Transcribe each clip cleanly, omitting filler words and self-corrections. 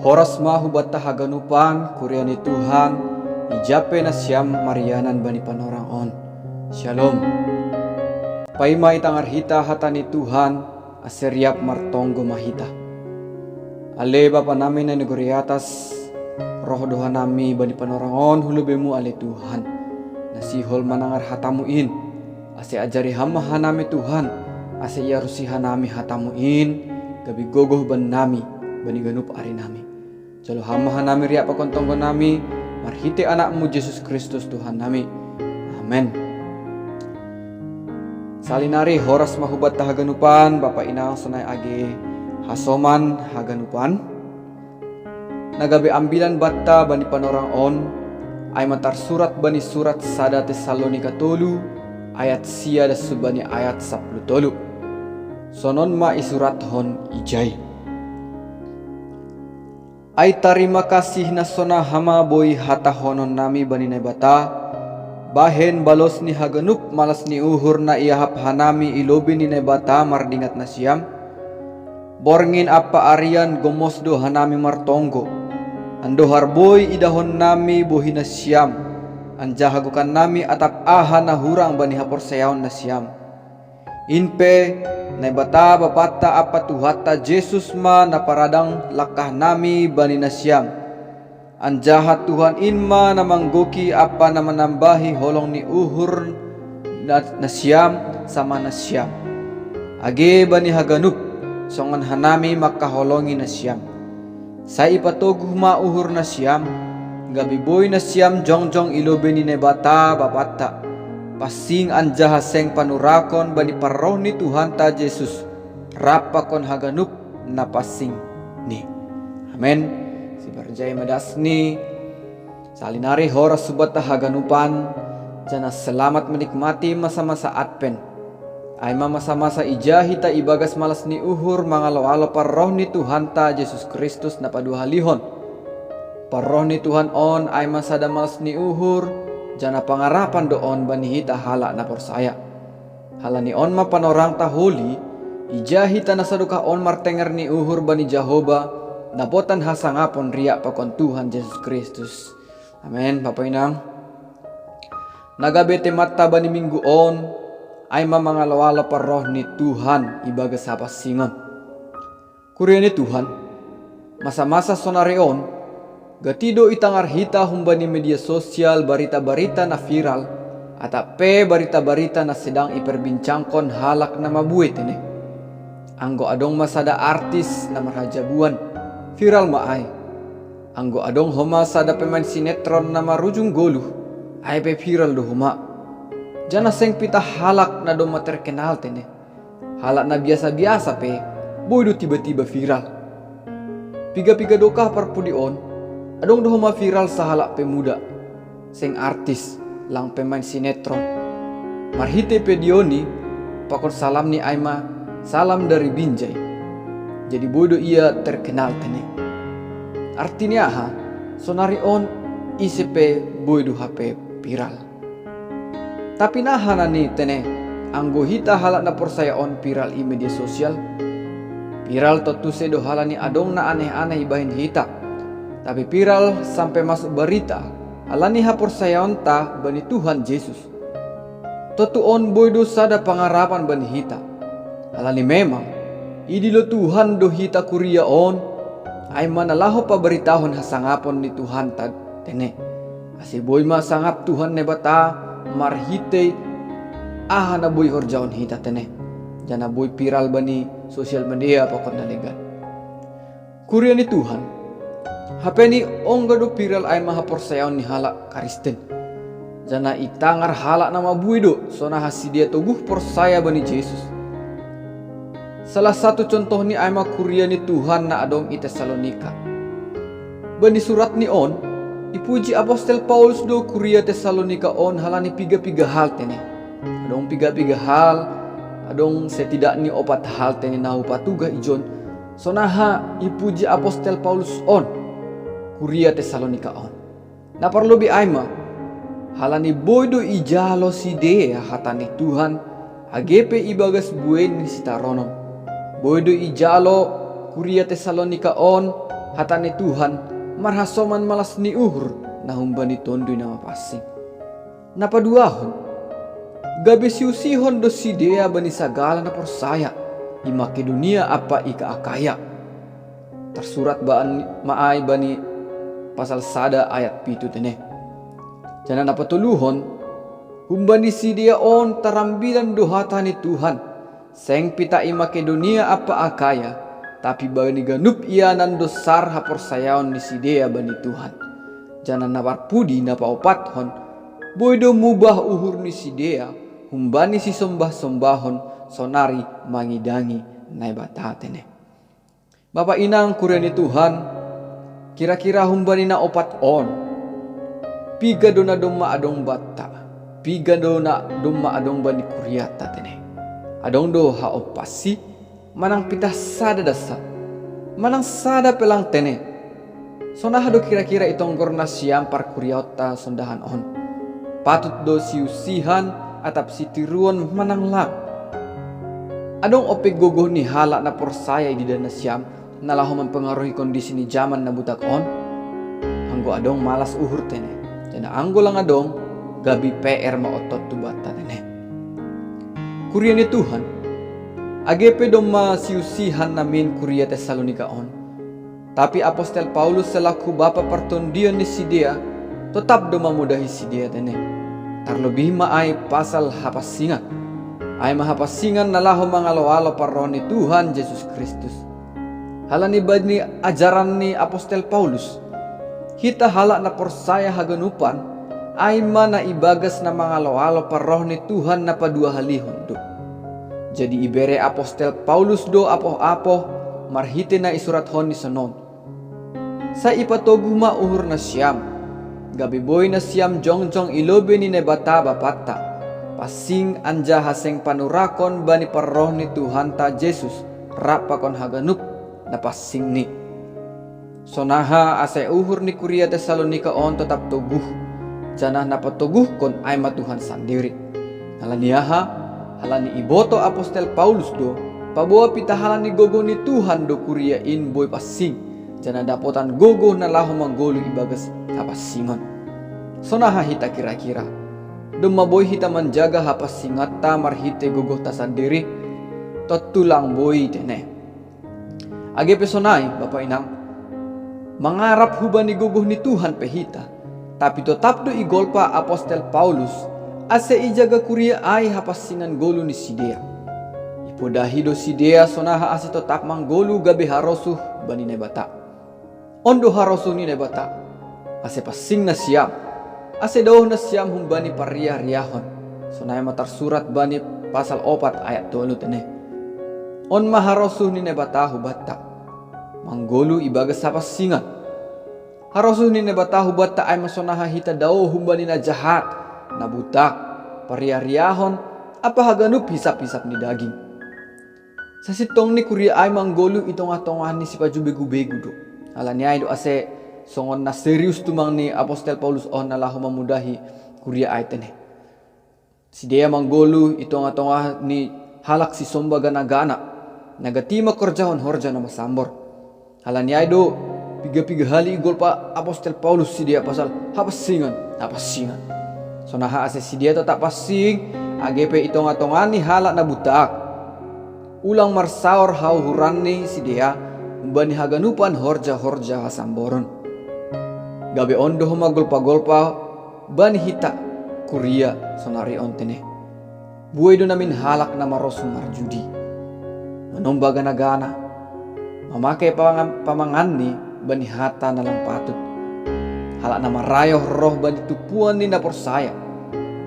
Horas mahubat tahaganupan kuryani Tuhan ijape na siyam marianan bani panorang on. Shalom. Paimay tangarhita hatani Tuhan aseriap martonggo mahita. Ale bapa namin na negoriatas roh doha nami bani panorang on hulubemu ale Tuhan. Nasihol manangar hatamuin ase ajari hama hanami Tuhan ase iarusi hanami hatamuin gabi gogoh ban nami bani ganup ari nami. Jalo hama hanami ria pakontonggo nami marhite anakmu Yesus Kristus Tuhan nami. Amen. Salinari horas mahubat tahaganupan Bapak inang sunay age hasoman haganupan. Nagabi ambilan batta bani panorang on ay matar surat bani surat sada Tesalonika tolu ayat sia da subani ayat 10 tolu. Sonon ma isurat hon ijay. Ay tarima kasih na sona hama boy hata honon nami bani nebata. Bahen balos ni haganup malas ni uhur na iahap hanami ilobi ni nebata mardingat na siyam. Borngin apa arian gomosdo hanami martonggo. Ando harboy idahon nami bohi na siyam. Anjahagukan nami atap aha na hurang bani hapor sayaon na siyam. Inpe nebata bapata apa tuhata Jesus ma na paradang lakah nami bani na siyam. Anjahat Tuhan inma na manggoki apa na manambahi holong ni uhur na siyam sama na siyam. Age bani haganup songan hanami makaholongi na siyam. Sa ipatoguh ma uhur na siyam gabi boy na siyam jongjong ilobe ni nebata bapata. Pasing anjaha seng panurakon bani paroh ni Tuhan ta Jesus rapakon haganup na pasing ni. Amen. Si barjay madasni salinari horas subat haganupan jana selamat menikmati masa-masa Advent. Ay masa-masa ijahita ibagas malas ni uhur mangalo-alo paroh ni Tuhan ta Jesus Kristus na paduhalihon. Paroh ni Tuhan on ay masada malas ni uhur jana pangarapan doon bani hita hala na persaya. Hala ni on mapanorang tahuli ijahita na saduka on martenger ni uhur bani Jehovah nabotan hasangapon riya pakon Tuhan Jesus Kristus. Amen. Bapak inang nagabete mata bani minggu on ay mamangalawala paroh ni Tuhan ibaga sa pasingon. Kurya ni Tuhan masa-masa sonareon gatido itangarhita humbani media sosial barita-barita na viral atape barita-barita na sedang iperbincangkon halak na mabuit ini. Anggo adong masada artis na marajabuan viral maay. Anggo adong homa sada pemain sinetron na marujung goluh ay pe viral do homa. Jana seng pita halak na do materkenal tene. Halak na biasa-biasa pe boy do tiba-tiba viral. Piga-piga dokah parpudion adong doh viral sa halak pemuda seng artis lang pemain sinetron marhite pedioni pakon salam ni Aima salam dari Binjai jadi bodo ia terkenal tene. Artinya ha sonari on ICP bodo HP viral tapi nahan ni tene anggo hita halak na persaya on viral i media sosial viral totu sedo halani adong na aneh-aneh ibahin hita. Tapi viral sampai masuk berita alani hapor sayaon ta bani Tuhan Yesus. Totu on boy do sada pangarapan bani hita. Alani memang idilo Tuhan do hita kuria on ay manalaho pa beritahon hasangapon ni Tuhan ta tene. Asi boy ma sangap Tuhan nebata marhite aha na boy horjaon hita tene. Jana boy viral bani sosial media pakon nalegan. Kuria ni Tuhan hape ni ongga do viral ay mahapor sayaon ni halak Kristen. Jana itangar halak nama buido sona hasidia toguh persaya bani Yesus. Salah satu contoh ni ay kuria ni Tuhan na adong i Tesalonika. Bani surat ni on ipuji Apostel Paulus do kuria Tesalonika on halani piga-piga hal tene. Adong piga-piga hal adong setidaknya opat hal tene nahu patuga ijon sonaha ipuji Apostel Paulus on kuria Tesalonika on. Na parlobi aima halani boydo ijalo si dea hatani Tuhan agepe ibagas buen ni sitaronon. Boydo ijalo kuria Tesalonika on hatani Tuhan marhasoman malas ni uhur na humbani tondo na mapasing. Napaduahon, gabi siusihon do sidea bani sagala na persaya i Makedonia apa ika Akaya. Tersurat baan maay bani pasal sada ayat 7 tene. Jana napatuluhon, humbani sidea on tarambilan do hatani Tuhan, seng pita i Makedonia apa Akaya, tapi bani ganup ianan dosar ha persayaon ni sidea bani Tuhan. Jana naparpudi napaopathon, boydo mubah uhur ni sidea, humbani si sombah-sombahon sonari mangidangi nai batatene. Bapak inang kureni Tuhan, kira-kira humbani na opat on, piga dona doma adong bata, piga dona doma adong bani kuriata tene. Adong do ha opasi, manang pitah sada dasa, manang sada pelang tene. Sonahado kira-kira itong gorna siam par kuriata sondahan on. Patut do siusihan atap si tiruan manang lang. Adong opek gogoh ni halak na persaya di dana siam nalaho mempengaruhi kondisi ni zaman na butak on. Anggo adong malas uhur tene. Jana anggo lang adong gabi PR maotot tu bata tene. Kuria ni Tuhan, agepe dong ma siusihan namin kuria Tesalonika on. Tapi Apostel Paulus selaku bapa pertondian ni sidea tetap do mamudahi sidea tene. Terlebih maay pasal hapasingan. Ay mahapasingan nalaho mangalo-alo paroni Tuhan Yesus Kristus. Halani bani ajaran ni Apostel Paulus. Hita halak na persaya haganupan ay mana ibagas na mangalo-alo paroni Tuhan na padua halihon do. Jadi ibere Apostel Paulus do apoh-apoh marhite na isurat hon ni sanon. Sa ipatogu uhur na siyam. Gabi boy na siyam jongjong ilobe ni nebata bapata. Pasing anja haseng panurakon bani parroh ni Tuhan ta Jesus rapakon haganup na pasing ni. Sonaha ase uhur ni kuria Tesalonika on tetap toguh. Janah napatoguh kon ay matuhan sandiri. Halaniaha, halani iboto Apostel Paulus do, pabawa pitahalan ni gogo ni Tuhan do kuria in boy pasing. Jana dapotan gogo na laho manggolo ibagas hapasingon. Sonaha hita kira-kira, dumaboy hita menjaga hapasingat ta marhite gogo ta sandiri, totulang boy tene. Age pesonay, Bapak Inang, mangarap huban ni gogo ni Tuhan pehita, tapi tetap do igolpa Apostel Paulus, ase ijaga kuria ay hapasingan golo ni sidea. Ipodahi do sidea sonaha ase tetap manggolo gabe harosuh bani nebata. Ondo harosuh ni nebata, ase pasing na siam, ase daw na siam humbani pariyah-riyahon. Sonaya matar surat bani pasal 4 ayat 2 tene. On maharosuh ni nebata hubata, manggolo ibaga sa pasingan. Harosuh ni nebata hubata ay masonaha hita daw humbani na jahat, na butak, pariyah-riyahon, apa haganup hisap-hisap ni daging. Sa sitong ni kuria ay manggolo itong atongahan ni si pajubegu-begu do. Alanya do ase songon na serius tumang ni Apostel Paulus on nalaho mamudahi kuria ay tene. Si dia manggolo itong atongah ni halak si somba gana-gana. Nagatima kerjahon horja na masambor. Alanya do piga-piga hali igol pa Apostel Paulus si dia pasal hapasingan. Sonaha ase si dia tetap pasing agepe itong atongan ni halak na butak. Ulang marsaor hauhuran ni si dia bani haganupan horja-horja hasamboron. Gabe ondo magolpa-golpa bani hita kuria sonari ontene. Buhay do namin halak na marosu marjudi. Manomba gana-gana. Mamakai pamangan ni bani hata na lang patut. Halak na marayoh roh bani tupuan ni na persaya.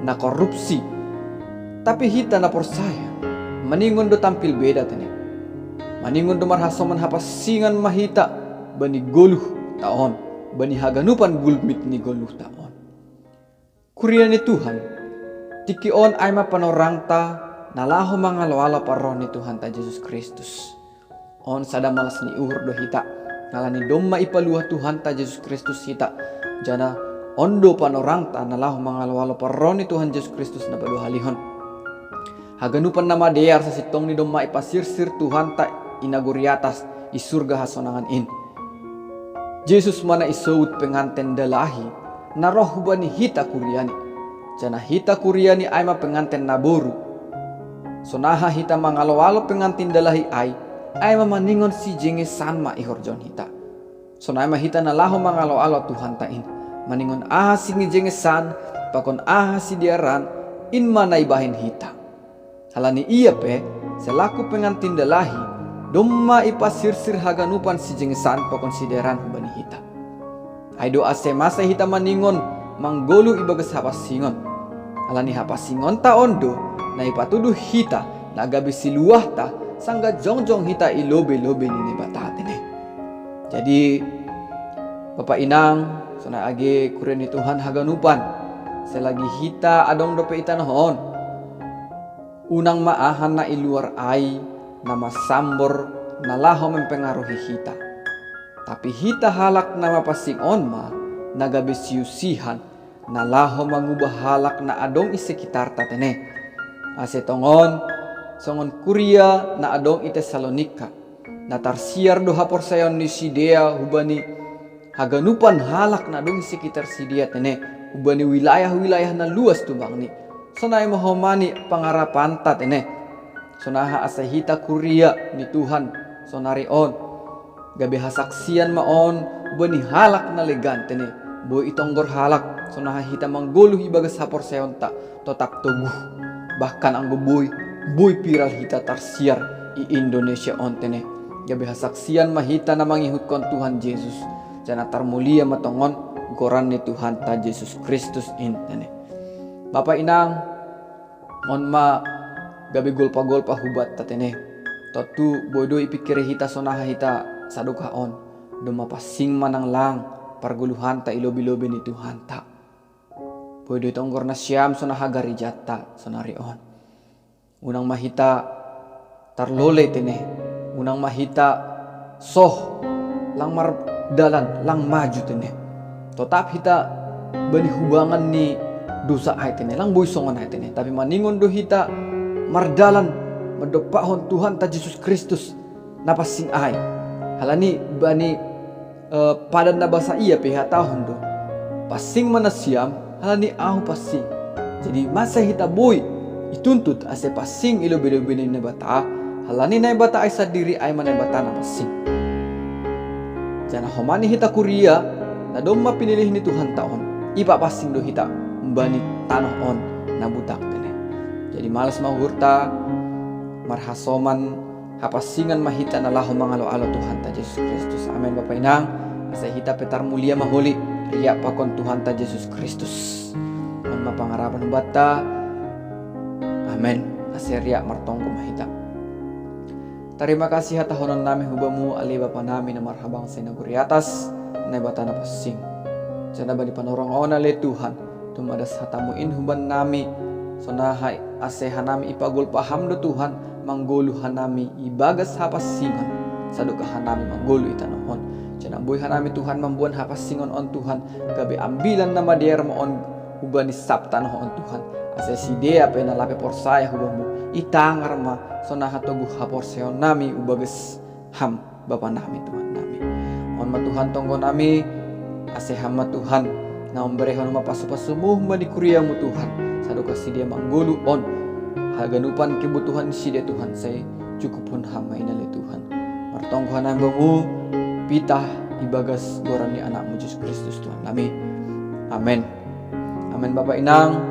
Na korupsi. Tapi hita na persaya. Maningon do tampil beda tene. Maningon do marhasoman hapasingan mahita bani goluh taon, bani haganupan gulmit ni goluh taon. Kuria ni Tuhan, tikion ay mapanorangta nalaho mangalo-alo parroh ni Tuhan ta Jesus Kristus. On sada malas ni uhur do hita, nalani domma ipaluha Tuhan ta Jesus Kristus hita. Jana ondo panorangta nalaho mangalo-alo parroh ni Tuhan Jesus Kristus na paduha halihon. Haganupan nama deyar sa sitong ni domma ipasirsir Tuhan ta inaguriatas isurga hasonangan in. Jesus mana isawut pengantin dalahi na roh hubani hita kuriani. Jana hita kuriani ay ma pengantin naboru. Sonaha hita mangalo-alo pengantin dalahi ay mamaningon si jenge sanma ihorjon hita. Sonai ma hita na laho mangalo-alo Tuhan tain. Maningon aha si jenge san pakon aha si diaran in mana ibahin hita. Halani iya pe selaku pengantin dalahi domma ipasirsir haganupan si jengesan pakon sideran hubani hita. Ay doa semasa hita maningon manggolu ibagas hapasingon. Alani hapasingon ta ondo na ipatuduh hita na gabi siluah ta sangga jongjong hita ilobe-lobe nini batatene. Jadi Bapak Inang sona age kureni Tuhan haganupan selagi hita adong dope ita nohon unang maahan na iluar ai nama sambor na laho mempengaruhi hita. Tapi hita halak nama pasing on ma nagabi siusihan na laho mangubah halak na adong isekitar tatene. Ase tongon songon Kuria na adong ite Salonika na tarsiar do hapor sayon ni Sidea hubani haganupan halak na adong isekitar Sidea tene hubani wilayah-wilayah na luas tubang ni. Sonay mahomani pangarapan tatene. Sonaha asahita Kuria ni Tuhan sonarion gabi hasaksian maon bani halak na legante ni boy itonggor halak sonaha hita mangguluh ibagas hapor sayonta totak tubuh bahkan ang boy piral hita tarsiar i Indonesia ontene gabi hasaksian mahita na mangihutkon Tuhan Yesus jana tarmulia matongon goran ni Tuhan ta Yesus Kristus intene. Bapak Inang on ma gabi golpa-golpa hubat tatene. Totu bodo ipikir hita sonaha hita sadukaon. Duma pasing manang lang parguluhan ta ilobi-lobi ni Tuhan ta. Bodo itonggor na siyam sonaha garijata sonarion. Unang mahita tarlole tene. Unang mahita soh lang mardalan lang maju tene. Totap hita bani hubangan ni dosa ay tene lang boy songon ay tene. Tapi maningon do hita mardalan medopahon Tuhan ta Yesus Kristus napasing ay halani bani padan na basa iya piha tahun do pasing manasiam halani ahu pasing jadi masa hita boy ituntut ase pasing ilobi-lobi ni bata halani na bata ay sadiri ay manay bata na pasing jana homani hita Kuria na domma pinilih ni Tuhan taon ipapasing do hita bani tanah on na butak. Jadi malas mahurta marhasoman hapasingan mahita na laho mangalo-alo Tuhan ta Yesus Kristus. Amin Bapak Inang. Asa hita petar mulia mahuli riya pakon Tuhan ta Yesus Kristus. Mon mapangarapan bata. Amin. Asa riya martonggo mahita. Terima kasih hatahonon nami hubamu ali Bapa nami na marhabang sa inaguri atas na bata na pasing. Sana ba di panorong ona le Tuhan tumadas hatamu in huban nami sonahay asehan nami ipagul paham do Tuhan manggulu hanami ibagas hapasingon sadukahan nami manggulu itanohon jana boy hanami Tuhan mambuan hapasingon on Tuhan gabi ambilan na madier mo on hubani sabtan on Tuhan ase sidea penalape porsaya hubamu itangar ma sonaha togu haporseon nami ubagas ham Bapa nami Tuhan nami on ma Tuhan tonggo nami ase hama Tuhan na umberehon mapasupasumuh mani Kuria mu Tuhan saduka si dia manggulu on haganupan kebutuhan si dia Tuhan saya cukup pun hama inale Tuhan martongkuhan ambamu pitah ibagas goran ni anakmu Yesus Kristus Tuhan nami amin amin. Bapak Inang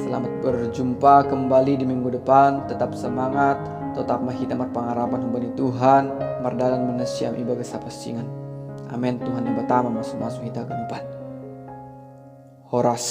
selamat berjumpa kembali di minggu depan tetap semangat tetap mahita marpangarapan hubani Tuhan mardalan menasiam ibagas hapasingan amin. Tuhan yang pertama masuk hita ganupan horas.